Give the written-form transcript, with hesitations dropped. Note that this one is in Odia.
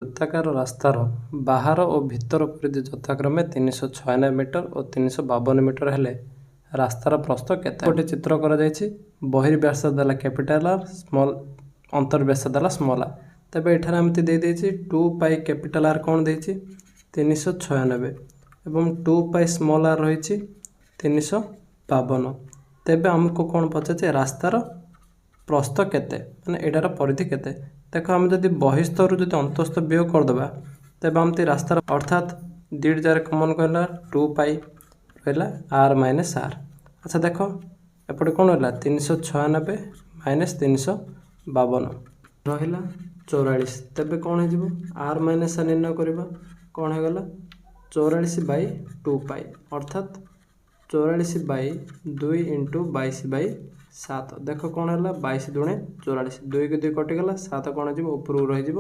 ବୃତ୍ତାକାର ରାସ୍ତାର ବାହାର ଓ ଭିତର ପରିଧି ଯଥାକ୍ରମେ 396 ମିଟର ଓ 352 ମିଟର ହେଲେ ରାସ୍ତାର ପ୍ରସ୍ଥ କେତେ? ଗୋଟେ ଚିତ୍ର କରାଯାଇଛି। ବହିର୍ବ୍ୟାସ ଦେଲା କ୍ୟାପିଟାଲ ଆର୍, ସ୍ମଲ୍ ଅନ୍ତର୍ବ୍ୟାସ ଦେଲା ସ୍ମଲ୍ ଆର୍। ତେବେ ଏଠାରେ ଏମିତି ଦେଇଦେଇଛି 2 ପାଇ କ୍ୟାପିଟାଲ ଆର୍ କ'ଣ ଦେଇଛି 396 ଏବଂ 2 ପାଇ ସ୍ମଲ୍ ଆର୍ ରହିଛି 352। ତେବେ ଆମକୁ କ'ଣ ପଚାରୁଛି ରାସ୍ତାର ପ୍ରସ୍ଥ କେତେ, ମାନେ ଏଇଟାର ପରିଧି କେତେ? ଦେଖ ଆମେ ଯଦି ବହିସ୍ଥରୁ ଯଦି ଅନ୍ତଃସ୍ଥ ବିୟୋଗ କରିଦେବା ତେବେ ଏମିତି ରାସ୍ତାର ଅର୍ଥାତ୍ ଦୁଇଟି ଜାଗାରେ କମନ୍ କହିଲା 2 ପାଇ ରହିଲା ଆର୍ ମାଇନସ୍ ଆର୍। ଆଚ୍ଛା ଦେଖ ଏପଟେ କ'ଣ ରହିଲା 396 ମାଇନସ୍ 352 ରହିଲା 44। ତେବେ କ'ଣ ହେଇଯିବ ଆର୍ ମାଇନସ୍ ଆର୍ ନିର୍ଣ୍ଣୟ କରିବା। କ'ଣ ହେଇଗଲା 44 ବାଇ 2 ପାଇ ଅର୍ଥାତ୍ 44 ବାଇ 2 ଇଣ୍ଟୁ 22 ବାଇ 7। ଦେଖ କ'ଣ ହେଲା 22 ଦୁଣେ 44, 2 କୁ 2 କଟିଗଲା, 7 କ'ଣ ଯିବ ଉପରକୁ ରହିଯିବ